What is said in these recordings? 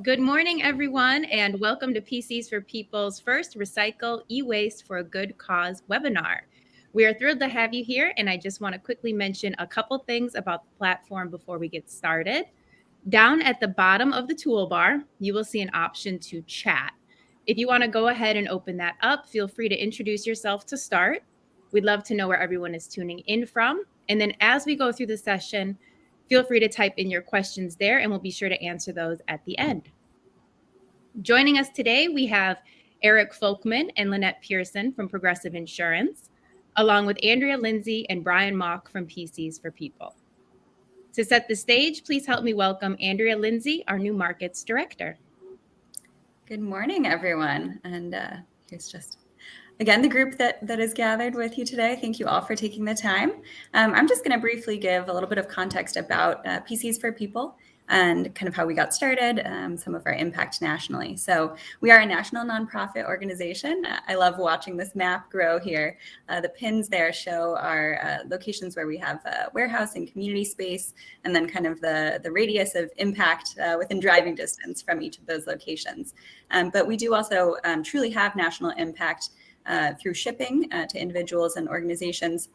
Good morning, everyone, and welcome to PCs for People's first Recycle E-Waste for a Good Cause webinar. We are thrilled to have you here, and I just want to quickly mention a couple things about the platform before we get started. Down at the bottom of the toolbar, you will see an option to chat. If you want to go ahead and open that up, feel free to introduce yourself to start. We'd love to know where everyone is tuning in from. And then as we go through the session, feel free to type in your questions there, and we'll be sure to answer those at the end. Joining us today, we have Eric Folkman and Lynette Pearson from Progressive Insurance, along with Andrea Lindsay and Brian Mock from PCs for People. To set the stage, please help me welcome Andrea Lindsay, our new Markets Director. Good morning, everyone. And here's just, again, the group that is gathered with you today. Thank you all for taking the time. I'm just going to briefly give a little bit of context about PCs for People and kind of how we got started, some of our impact nationally. So we are a national nonprofit organization. I love watching this map grow here. The pins there show our locations where we have a warehouse and community space, and then kind of the radius of impact within driving distance from each of those locations. But we do also truly have national impact through shipping to individuals and organizations,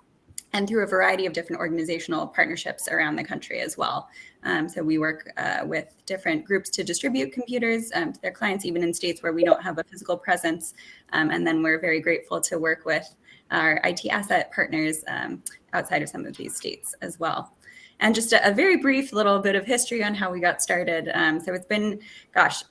and through a variety of different organizational partnerships around the country as well. So we work with different groups to distribute computers to their clients, even in states where we don't have a physical presence. And then we're very grateful to work with our IT asset partners outside of some of these states as well. And just a very brief little bit of history on how we got started. So it's been,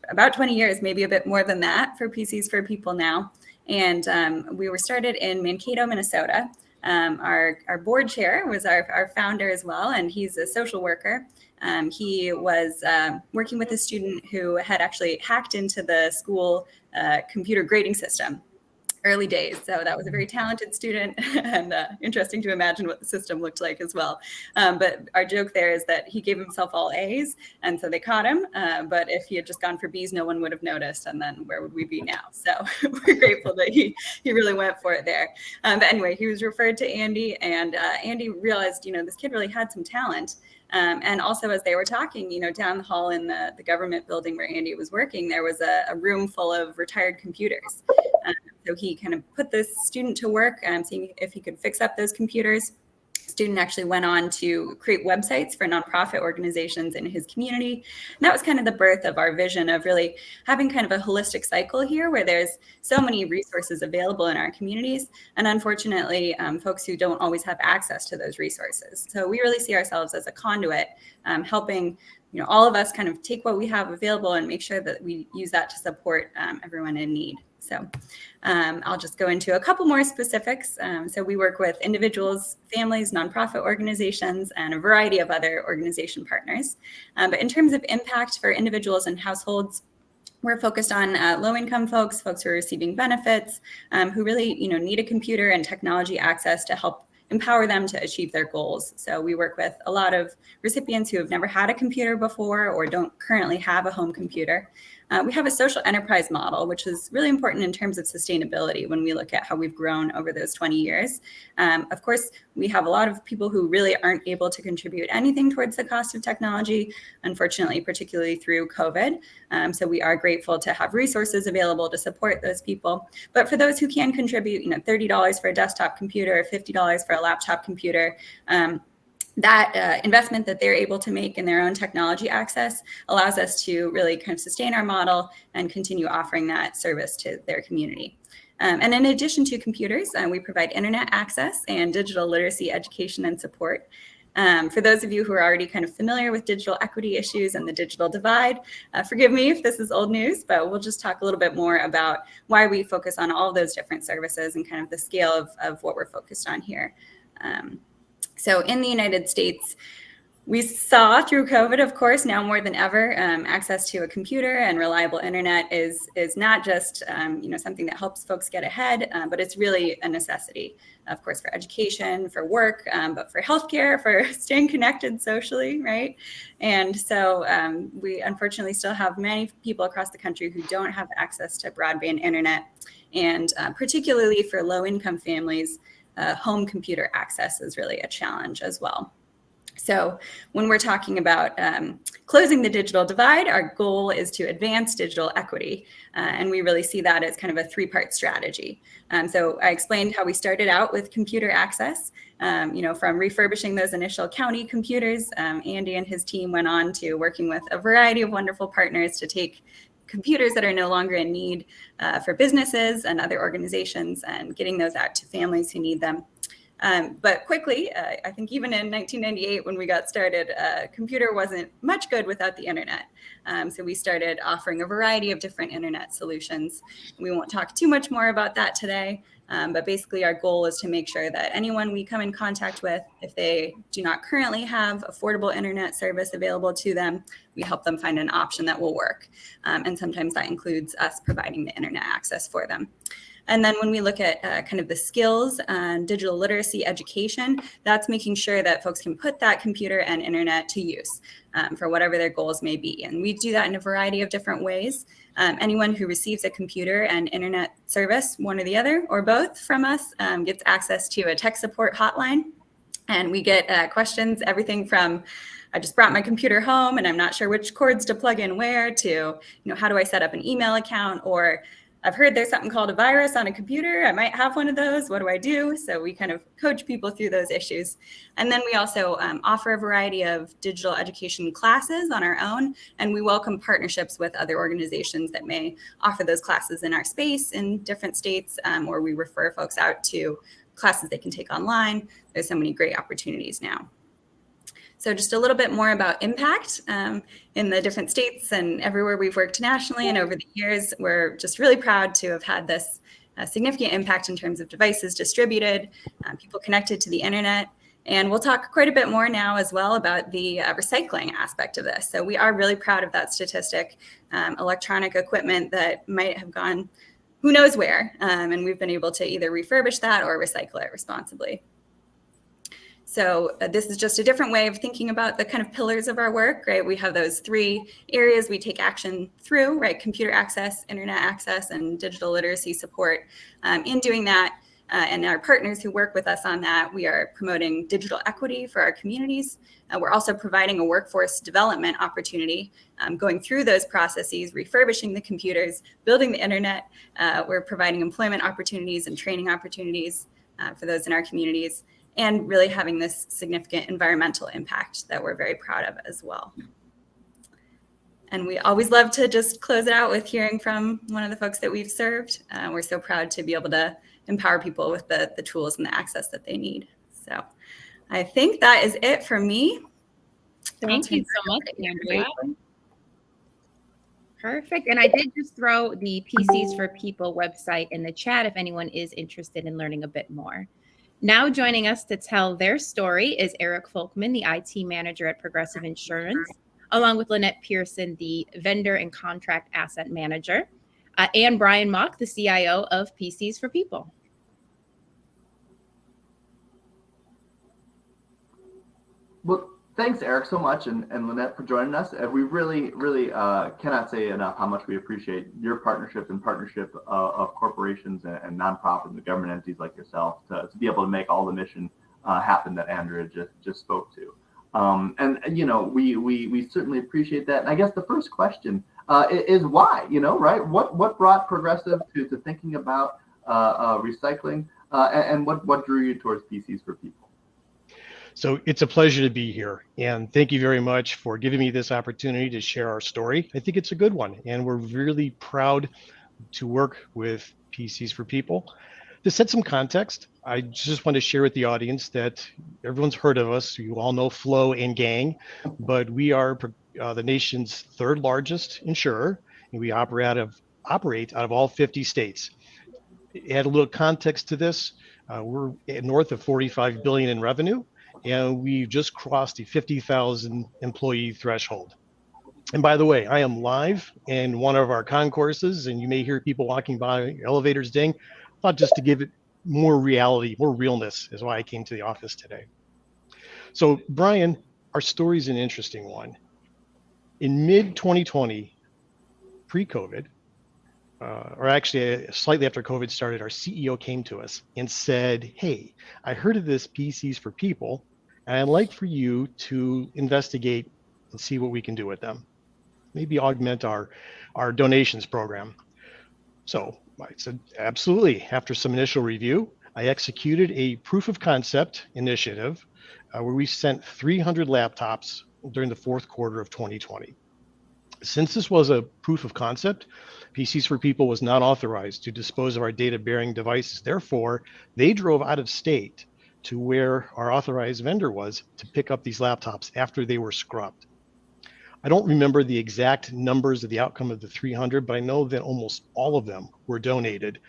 about 20 years, maybe a bit more than that for PCs for People now. And we were started in Mankato, Minnesota. Our board chair was our founder as well, and he's a social worker. He was working with a student who had actually hacked into the school computer grading system. Early days. So that was a very talented student, and interesting to imagine what the system looked like as well. But our joke there is that he gave himself all A's, and so they caught him. But if he had just gone for B's, no one would have noticed, and then where would we be now? So we're grateful that he really went for it there. But anyway, he was referred to Andy, and Andy realized, this kid really had some talent. And also, as they were talking, down the hall in the government building where Andy was working, there was a room full of retired computers. So he kind of put this student to work, seeing if he could fix up those computers. Student actually went on to create websites for nonprofit organizations in his community. And that was kind of the birth of our vision of really having kind of a holistic cycle here, where there's so many resources available in our communities, and unfortunately, folks who don't always have access to those resources. So we really see ourselves as a conduit, helping all of us kind of take what we have available and make sure that we use that to support everyone in need. So I'll just go into a couple more specifics. So we work with individuals, families, nonprofit organizations, and a variety of other organization partners. But in terms of impact for individuals and households, we're focused on low-income folks who are receiving benefits, who really need a computer and technology access to help empower them to achieve their goals. So we work with a lot of recipients who have never had a computer before or don't currently have a home computer. We have a social enterprise model, which is really important in terms of sustainability when we look at how we've grown over those 20 years. Of course, we have a lot of people who really aren't able to contribute anything towards the cost of technology, unfortunately, particularly through COVID. So we are grateful to have resources available to support those people. But for those who can contribute, $30 for a desktop computer, $50 for a laptop computer, that investment that they're able to make in their own technology access allows us to really kind of sustain our model and continue offering that service to their community. And in addition to computers, we provide internet access and digital literacy education and support. For those of you who are already kind of familiar with digital equity issues and the digital divide, forgive me if this is old news, but we'll just talk a little bit more about why we focus on all those different services and kind of the scale of what we're focused on here. So in the United States, we saw through COVID, of course, now more than ever, access to a computer and reliable internet is not just something that helps folks get ahead, but it's really a necessity, of course, for education, for work, but for healthcare, for staying connected socially, right? And so we unfortunately still have many people across the country who don't have access to broadband internet, and particularly for low-income families, home computer access is really a challenge as well. So when we're talking about closing the digital divide, our goal is to advance digital equity. And we really see that as kind of a three-part strategy. So I explained how we started out with computer access, from refurbishing those initial county computers. Andy and his team went on to working with a variety of wonderful partners to take computers that are no longer in need for businesses and other organizations and getting those out to families who need them. But quickly, I think even in 1998, when we got started, computer wasn't much good without the internet. So we started offering a variety of different internet solutions. We won't talk too much more about that today, but basically our goal is to make sure that anyone we come in contact with, if they do not currently have affordable internet service available to them, we help them find an option that will work. And sometimes that includes us providing the internet access for them. And then when we look at kind of the skills and digital literacy education, that's making sure that folks can put that computer and internet to use for whatever their goals may be. And we do that in a variety of different ways. Anyone who receives a computer and internet service, one or the other, or both from us, gets access to a tech support hotline. And we get questions, everything from I just brought my computer home and I'm not sure which cords to plug in where, to how do I set up an email account, or I've heard there's something called a virus on a computer. I might have one of those. What do I do? So we kind of coach people through those issues. And then we also offer a variety of digital education classes on our own. And we welcome partnerships with other organizations that may offer those classes in our space in different states, or we refer folks out to classes they can take online. There's so many great opportunities now. So just a little bit more about impact in the different states and everywhere we've worked nationally and over the years. We're just really proud to have had this significant impact in terms of devices distributed, people connected to the internet. And we'll talk quite a bit more now as well about the recycling aspect of this. So we are really proud of that statistic, electronic equipment that might have gone who knows where. And we've been able to either refurbish that or recycle it responsibly. So this is just a different way of thinking about the kind of pillars of our work, right? We have those three areas we take action through, right? Computer access, internet access, and digital literacy support. In doing that, and our partners who work with us on that, we are promoting digital equity for our communities. We're also providing a workforce development opportunity, going through those processes, refurbishing the computers, building the internet. We're providing employment opportunities and training opportunities for those in our communities, and really having this significant environmental impact that we're very proud of as well. And we always love to just close it out with hearing from one of the folks that we've served. We're so proud to be able to empower people with the tools and the access that they need. So I think that is it for me. Thank you so much, Andrea. Perfect. And I did just throw the PCs for People website in the chat if anyone is interested in learning a bit more. Now joining us to tell their story is Eric Folkman, the IT manager at Progressive Insurance, along with Lynette Pearson, the vendor and contract asset manager, and Brian Mock, the CIO of PCs for People. Well, thanks, Eric, so much, and Lynette for joining us. We really cannot say enough how much we appreciate your partnership and partnership of corporations and nonprofits and government entities like yourself to be able to make all the mission happen that Andrea just spoke to. And we certainly appreciate that. And I guess the first question is why, right? What brought Progressive to thinking about recycling, and what drew you towards PCs for People? So it's a pleasure to be here, and thank you very much for giving me this opportunity to share our story. I think it's a good one, and we're really proud to work with PCs for People. To set some context, I just want to share with the audience that everyone's heard of us. You all know Flo and Gang, but we are the nation's third largest insurer, and we operate out of all 50 states. Add a little context to this. We're north of 45 billion in revenue, and we've just crossed the 50,000 employee threshold. And by the way, I am live in one of our concourses, and you may hear people walking by, elevators ding. I thought just to give it more reality, more realness is why I came to the office today. So Brian, our story is an interesting one. In mid-2020, pre-COVID, or actually slightly after COVID started, our CEO came to us and said, hey, I heard of this PCs for People. And I'd like for you to investigate and see what we can do with them. Maybe augment our donations program. So I said, absolutely. After some initial review, I executed a proof of concept initiative where we sent 300 laptops during the fourth quarter of 2020. Since this was a proof of concept, PCs for People was not authorized to dispose of our data-bearing devices. Therefore, they drove out of state to where our authorized vendor was to pick up these laptops after they were scrubbed. I don't remember the exact numbers of the outcome of the 300, but I know that almost all of them were donated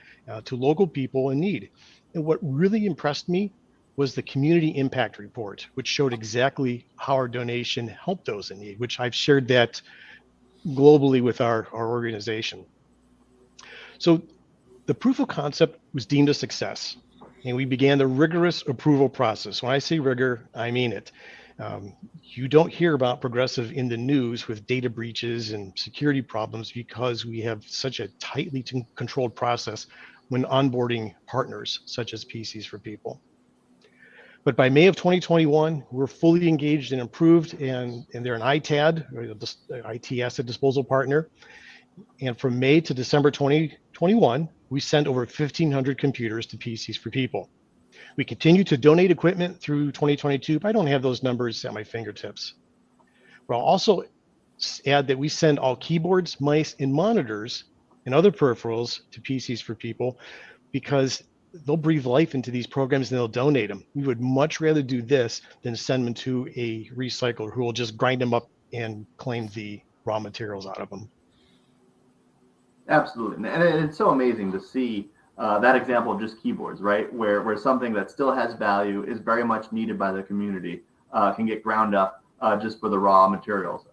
to local people in need. And what really impressed me was the community impact report, which showed exactly how our donation helped those in need, which I've shared that globally with our organization. So the proof of concept was deemed a success, and we began the rigorous approval process. When I say rigor, I mean it. You don't hear about Progressive in the news with data breaches and security problems because we have such a tightly controlled process when onboarding partners such as PCs for People. But by May of 2021, we're fully engaged and approved, and they're an ITAD, or the IT Asset Disposal Partner. And from May to December 2021, we sent over 1,500 computers to PCs for People. We continue to donate equipment through 2022, but I don't have those numbers at my fingertips. But I'll also add that we send all keyboards, mice, and monitors and other peripherals to PCs for People because they'll breathe life into these programs and they'll donate them. We would much rather do this than send them to a recycler who will just grind them up and claim the raw materials out of them. Absolutely. And it's so amazing to see that example of just keyboards, right? Where something that still has value is very much needed by the community can get ground up just for the raw materials.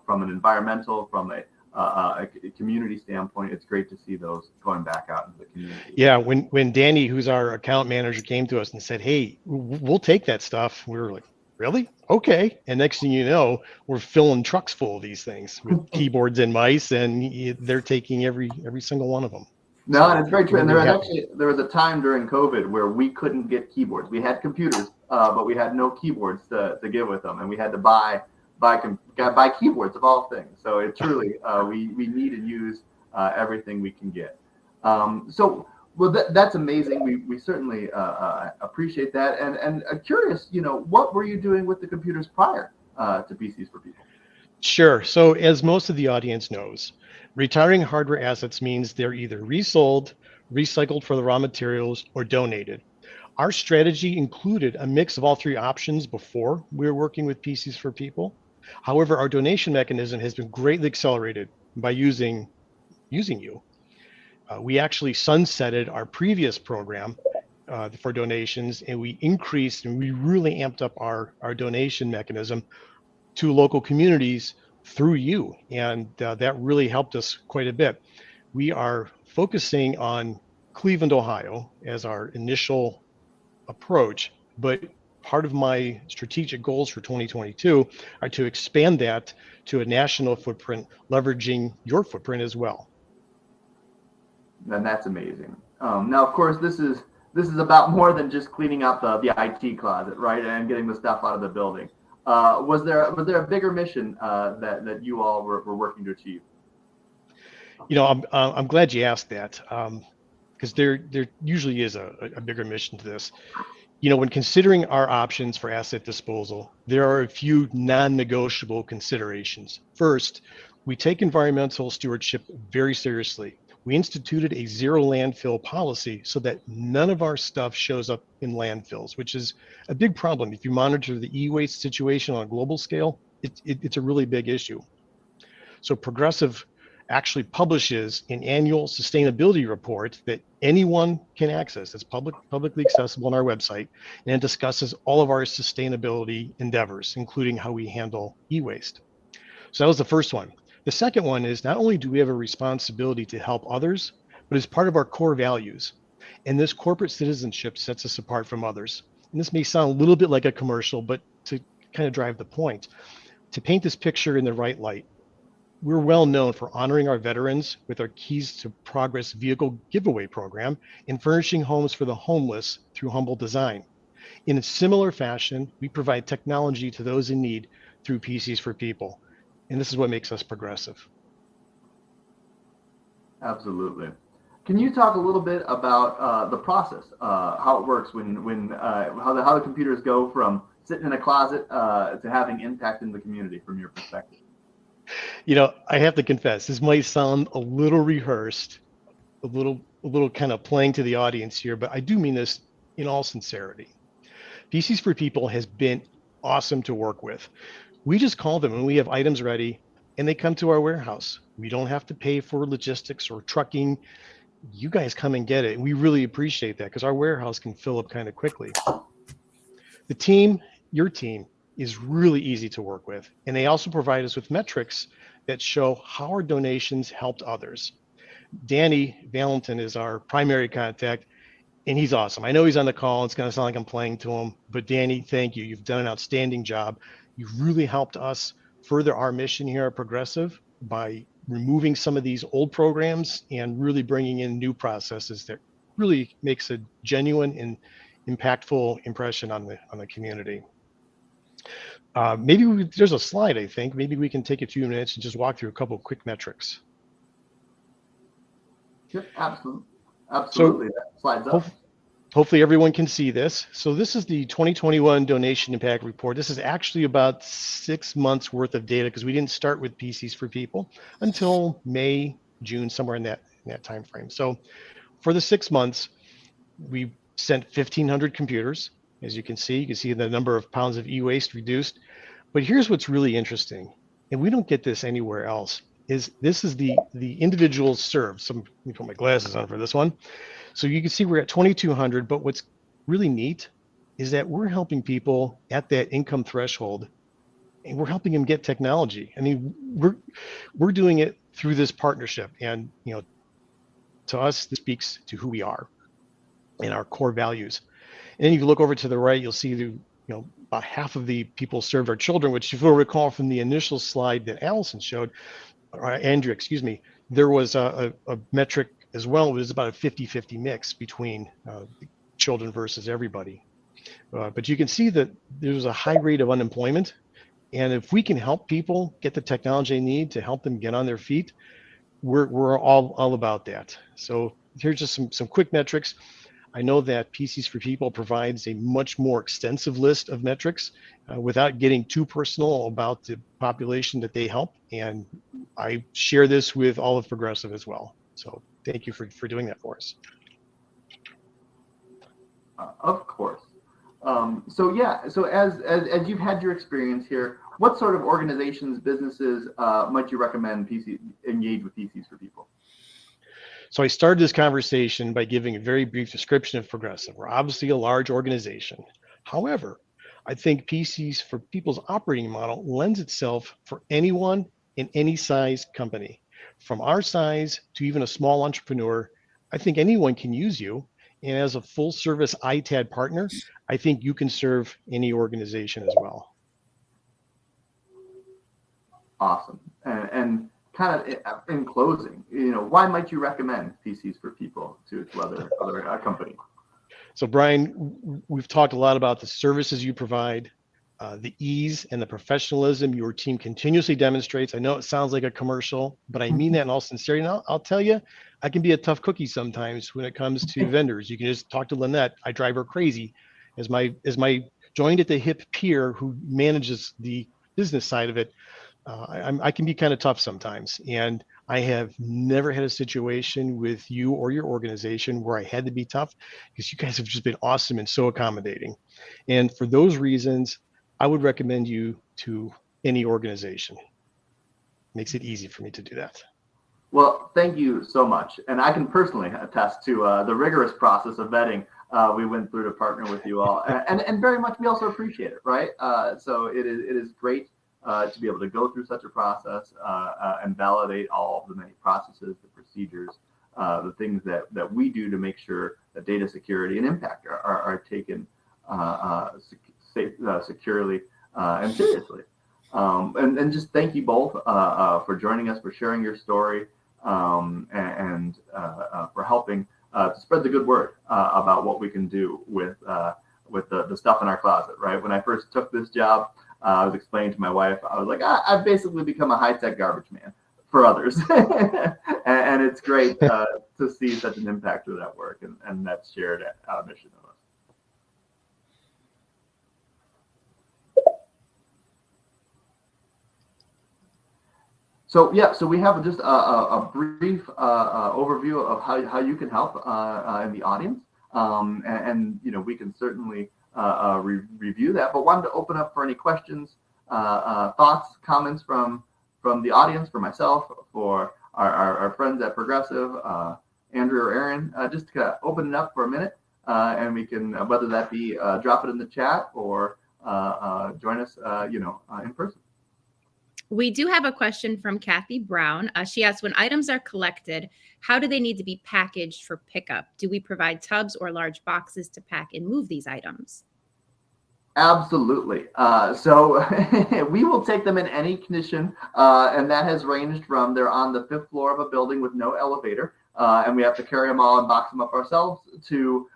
From an environmental, from a community standpoint, it's great to see those going back out into the community. Yeah, when Danny, who's our account manager, came to us and said, "Hey, we'll take that stuff," we were like, "Really? Okay." And next thing you know, we're filling trucks full of these things with keyboards and mice, and they're taking every single one of them. No, and it's very true. And there was a time during COVID where we couldn't get keyboards. We had computers, but we had no keyboards to give with them, and we had to buy keyboards of all things. So it truly, we need and use everything we can get. That's amazing. We certainly appreciate that. And curious, what were you doing with the computers prior to PCs for People? Sure. So as most of the audience knows, retiring hardware assets means they're either resold, recycled for the raw materials, or donated. Our strategy included a mix of all three options before we were working with PCs for People. However, our donation mechanism has been greatly accelerated by using you. We actually sunsetted our previous program for donations, and we increased and we really amped up our donation mechanism to local communities through you. And that really helped us quite a bit. We are focusing on Cleveland, Ohio as our initial approach, but part of my strategic goals for 2022 are to expand that to a national footprint, leveraging your footprint as well. And that's amazing. Now, of course, this is about more than just cleaning out the IT closet, right, and getting the stuff out of the building. Was there a bigger mission that you all were working to achieve? I'm glad you asked that, because there usually is a bigger mission to this. When considering our options for asset disposal, there are a few non-negotiable considerations. First, we take environmental stewardship very seriously. We instituted a zero landfill policy so that none of our stuff shows up in landfills, which is a big problem. If you monitor the e-waste situation on a global scale, it's a really big issue. So Progressive actually publishes an annual sustainability report that anyone can access. It's publicly accessible on our website, and it discusses all of our sustainability endeavors, including how we handle e-waste. So that was the first one. The second one is not only do we have a responsibility to help others, but it's part of our core values. And this corporate citizenship sets us apart from others. And this may sound a little bit like a commercial, but to kind of drive the point, to paint this picture in the right light, we're well known for honoring our veterans with our Keys to Progress vehicle giveaway program and furnishing homes for the homeless through humble design. In a similar fashion, we provide technology to those in need through PCs for People. And this is what makes us progressive. Absolutely. Can you talk a little bit about the process, how it works how the computers go from sitting in a closet to having impact in the community from your perspective? I have to confess, this might sound a little rehearsed, a little kind of playing to the audience here, but I do mean this in all sincerity. PCs for People has been awesome to work with. We just call them when we have items ready and they come to our warehouse. We don't have to pay for logistics or trucking. You guys come and get it. We really appreciate that because our warehouse can fill up kind of quickly. The team, your team, is really easy to work with. And they also provide us with metrics that show how our donations helped others. Danny Valentin is our primary contact, and he's awesome. I know he's on the call. It's going to sound like I'm playing to him, but Danny, thank you. You've done an outstanding job. You've really helped us further our mission here at Progressive by removing some of these old programs and really bringing in new processes that really makes a genuine and impactful impression on the community. There's a slide, I think. Maybe we can take a few minutes and just walk through a couple of quick metrics. Yep, absolutely. So, that slides up. Hopefully everyone can see this. So this is the 2021 Donation Impact Report. This is actually about 6 months worth of data because we didn't start with PCs for People until May, June, somewhere in that time frame. So for the 6 months, we sent 1,500 computers. As you can see the number of pounds of e-waste reduced. But here's what's really interesting, and we don't get this anywhere else, is this is the individuals served. Let me put my glasses on for this one. So you can see we're at 2,200, but what's really neat is that we're helping people at that income threshold, and we're helping them get technology. I mean, we're doing it through this partnership, and to us, this speaks to who we are and our core values. And then if you look over to the right, you'll see about half of the people served are children, which if you'll recall from the initial slide that Allison showed, or Andrea, excuse me, there was a metric as well. It was about a 50-50 mix between children versus everybody. But you can see that there's a high rate of unemployment. And if we can help people get the technology they need to help them get on their feet, we're all about that. So here's just some quick metrics. I know that PCs for People provides a much more extensive list of metrics without getting too personal about the population that they help. And I share this with all of Progressive as well. So thank you for doing that for us. Of course. So as you've had your experience here, what sort of organizations, businesses might you recommend engage with PCs for People? So I started this conversation by giving a very brief description of Progressive. We're obviously a large organization. However, I think PCs for People's operating model lends itself for anyone in any size company. From our size to even a small entrepreneur, I think anyone can use you. And as a full service ITAD partner, I think you can serve any organization as well. Awesome. And kind of in closing, why might you recommend PCs for People to other companies? So Brian, we've talked a lot about the services you provide, the ease and the professionalism your team continuously demonstrates. I know it sounds like a commercial, but I mean that in all sincerity. And I'll tell you, I can be a tough cookie sometimes when it comes to vendors. You can just talk to Lynette. I drive her crazy as my joined at the hip peer who manages the business side of it. I can be kind of tough sometimes, and I have never had a situation with you or your organization where I had to be tough, because you guys have just been awesome and so accommodating. And for those reasons, I would recommend you to any organization. Makes it easy for me to do that. Well, thank you so much. And I can personally attest to the rigorous process of vetting we went through to partner with you all, and very much we also appreciate it, right? So it is great to be able to go through such a process and validate all of the many processes, the procedures, the things that we do to make sure that data security and impact are taken securely and seriously. And just thank you both for joining us, for sharing your story, and for helping to spread the good word about what we can do with with the stuff in our closet, right? When I first took this job, I was explaining to my wife, I was like, I've basically become a high-tech garbage man for others. And it's great to see such an impact of that work and that shared mission of us. So yeah, so we have just a brief overview of how you can help in the audience, and you know, we can certainly review that. But wanted to open up for any questions, thoughts, comments from the audience, for myself, for our friends at Progressive, Andrew or Aaron, just to kind of open it up for a minute, and we can, whether that be drop it in the chat or join us, in person. We do have a question from Kathy Brown. She asks, when items are collected, how do they need to be packaged for pickup? Do we provide tubs or large boxes to pack and move these items? Absolutely. So we will take them in any condition, and that has ranged from they're on the 5th floor of a building with no elevator, and we have to carry them all and box them up ourselves, to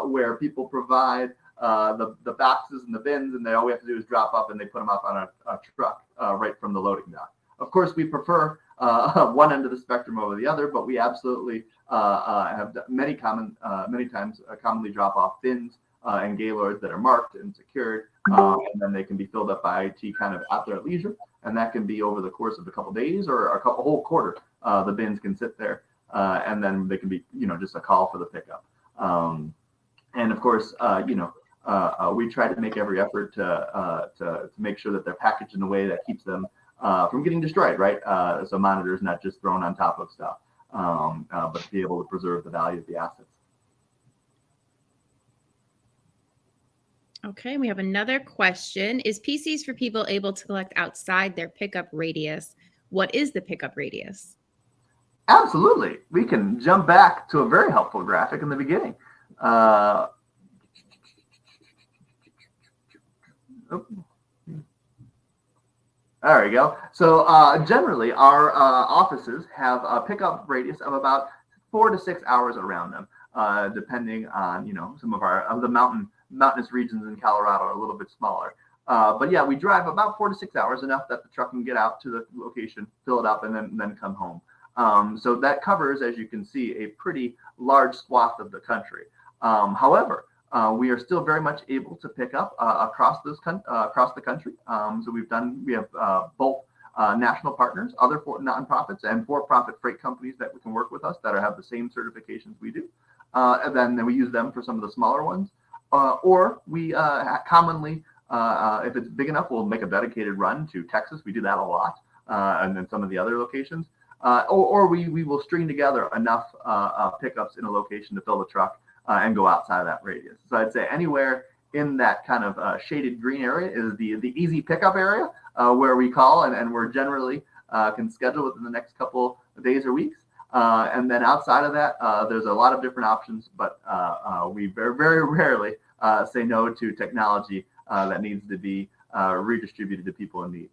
where people provide the boxes and the bins, and all we have to do is drop up and they put them up on a truck right from the loading dock. Of course, we prefer one end of the spectrum over the other, but we absolutely have many times commonly drop off bins and gaylords that are marked and secured, and then they can be filled up by IT kind of at their leisure, and that can be over the course of a couple days or a whole quarter. The bins can sit there, and then they can be, just a call for the pickup. And of course, we try to make every effort to make sure that they're packaged in a way that keeps them from getting destroyed, right? So monitors not just thrown on top of stuff, but to be able to preserve the value of the assets. Okay, we have another question. Is PCs for People able to collect outside their pickup radius? What is the pickup radius? Absolutely. We can jump back to a very helpful graphic in the beginning. There we go. So generally, our offices have a pickup radius of about 4 to 6 hours around them, depending on, some of the mountainous regions in Colorado are a little bit smaller. But yeah, we drive about 4 to 6 hours, enough that the truck can get out to the location, fill it up, and then come home. So that covers, as you can see, a pretty large swath of the country. However, we are still very much able to pick up across the country. So we have both national partners, other nonprofits, and for-profit freight companies that can work with us that have the same certifications we do. And then we use them for some of the smaller ones. Or we commonly, if it's big enough, we'll make a dedicated run to Texas. We do that a lot, and then some of the other locations. Or we will string together enough pickups in a location to fill the truck and go outside of that radius. So I'd say anywhere in that kind of shaded green area is the easy pickup area, where we call and we're generally can schedule within the next couple of days or weeks. And then outside of that, there's a lot of different options, but we very, very rarely say no to technology that needs to be redistributed to people in need.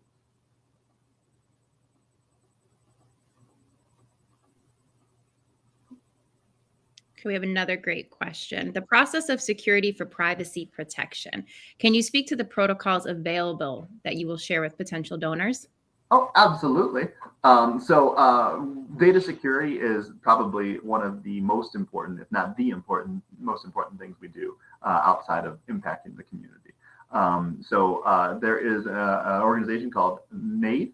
Okay, we have another great question. The process of security for privacy protection. Can you speak to the protocols available that you will share with potential donors? Oh, absolutely. So data security is probably one of the most important, if not the most important things we do outside of impacting the community. So there is an organization called NAID.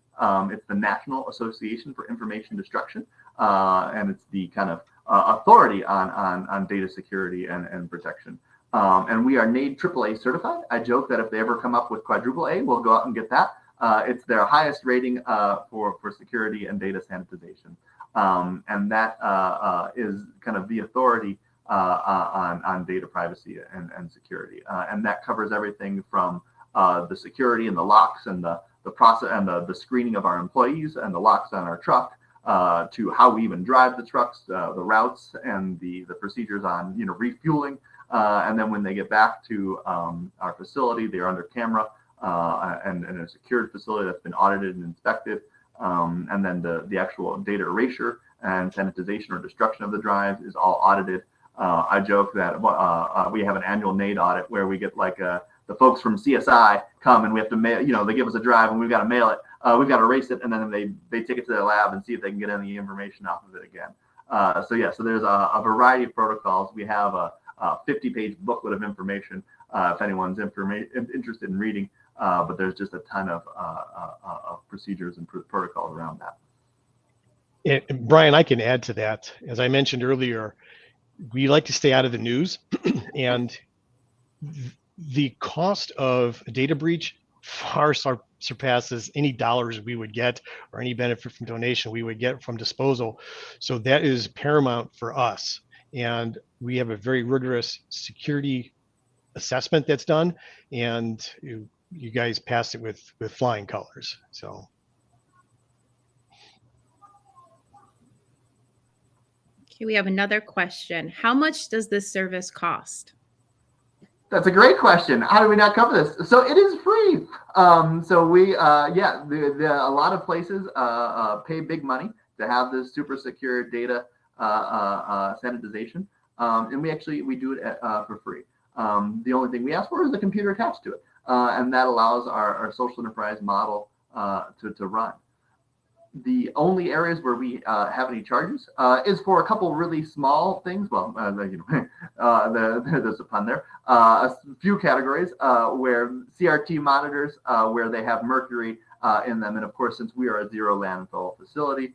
It's the National Association for Information Destruction, and it's the kind of authority on data security and protection. And we are NAID AAA certified. I joke that if they ever come up with quadruple A, we'll go out and get that. It's their highest rating for security and data sanitization. And that is kind of the authority on data privacy and security. And that covers everything from the security and the locks and the process and the screening of our employees and the locks on our truck, to how we even drive the trucks, the routes and the procedures on refueling. And then when they get back to our facility, they're under camera. And a secured facility that's been audited and inspected, and then the actual data erasure and sanitization or destruction of the drives is all audited I joke that we have an annual NAID audit where we get like the folks from CSI come and we have to mail, they give us a drive and we've got to mail it. We've got to erase it, and then they take it to their lab and see if they can get any information off of it again. So there's a variety of protocols. We have a 50-page booklet of information if anyone's interested in reading, but there's just a ton of procedures and protocols around that. And Brian, I can add to that. As I mentioned earlier, we like to stay out of the news, and the cost of a data breach far surpasses any dollars we would get or any benefit from donation we would get from disposal. So that is paramount for us. And we have a very rigorous security assessment that's done, and you guys passed it with flying colors. So. Okay, we have another question. How much does this service cost? That's a great question. How do we not cover this? So it is free. So we, a lot of places pay big money to have this super secure data sanitization, and we do it for free. The only thing we ask for is the computer attached to it, and that allows our social enterprise model to run. The only areas where we have any charges is for a couple really small things. Well, there's a pun there. A few categories where CRT monitors, where they have mercury in them, and of course, since we are a zero landfill facility,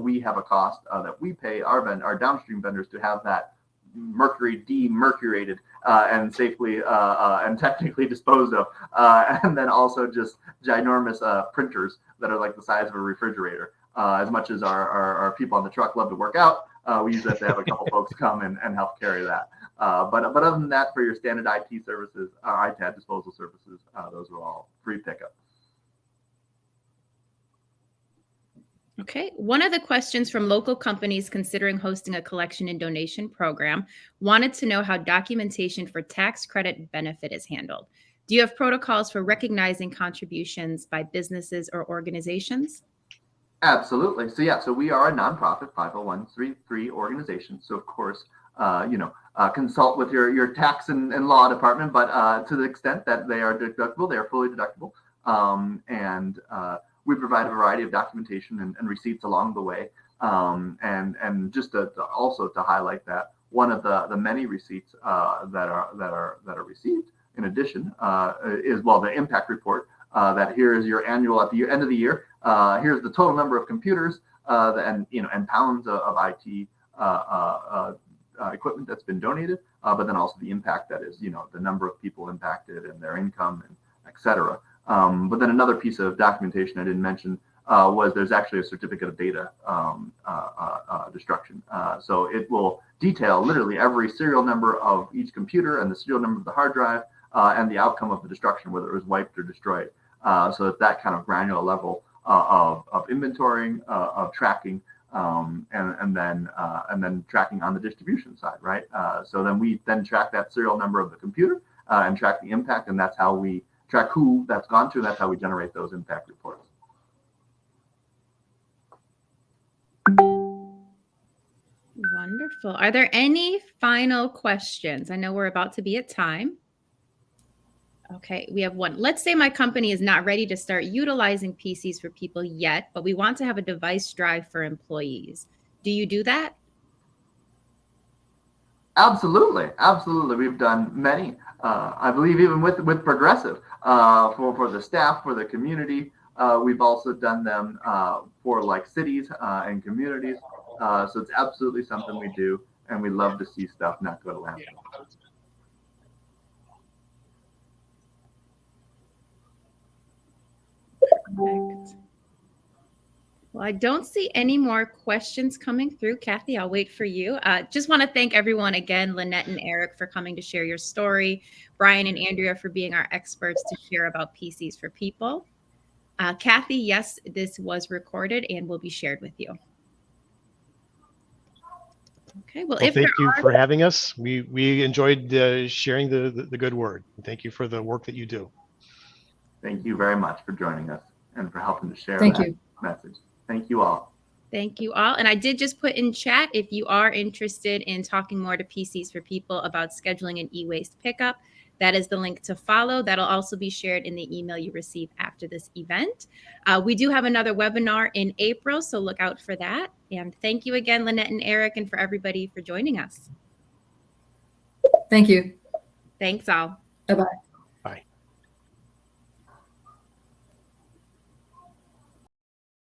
we have a cost that we pay our downstream vendors to have that mercury demercurated and safely and technically disposed of, and then also just ginormous printers that are like the size of a refrigerator. As much as our people on the truck love to work out, we usually have to have a couple folks come and help carry that. But other than that, for your standard IT services, ITAD disposal services, those are all free pickup. Okay, one of the questions from local companies considering hosting a collection and donation program wanted to know how documentation for tax credit benefit is handled. Do you have protocols for recognizing contributions by businesses or organizations? Absolutely. So we are a nonprofit 501(c)(3) organization. So of course, consult with your tax and law department, but to the extent that they are deductible, they are fully deductible. We provide a variety of documentation and receipts along the way. And just to highlight that, one of the many receipts that are received in addition is the impact report. That here is your annual at the end of the year. Here's the total number of computers and pounds of IT equipment that's been donated, but then also the impact that is the number of people impacted and their income and et cetera. But then another piece of documentation I didn't mention was there's actually a certificate of data destruction. So it will detail literally every serial number of each computer and the serial number of the hard drive and the outcome of the destruction, whether it was wiped or destroyed. So it's that kind of granular level of inventorying, of tracking, and then tracking on the distribution side, right? So then we track that serial number of the computer and track the impact, and that's how we track who that's gone to, and that's how we generate those impact reports. Wonderful. Are there any final questions? I know we're about to be at time. Okay, we have one. Let's say my company is not ready to start utilizing PCs for People yet, but we want to have a device drive for employees. Do you do that? Absolutely. We've done many. I believe even with Progressive for the staff, for the community. We've also done them for like cities and communities. So it's absolutely something we do, and we love to see stuff not go to landfill. Perfect. Well, I don't see any more questions coming through. Kathy, I'll wait for you. Just want to thank everyone again, Lynette and Eric, for coming to share your story, Brian and Andrea for being our experts to share about PCs for People. Kathy, yes, this was recorded and will be shared with you. Okay, well if thank you for having us. We enjoyed sharing the good word. Thank you for the work that you do. Thank you very much for joining us and for helping to share Thank that you. message. Thank you all. Thank you all. And I did just put in chat, if you are interested in talking more to PCs for People about scheduling an e-waste pickup, that is the link to follow. That'll also be shared in the email you receive after this event. We do have another webinar in April, so look out for that. And thank you again, Lynette and Eric, and for everybody for joining us. Thank you. Thanks all. Bye-bye.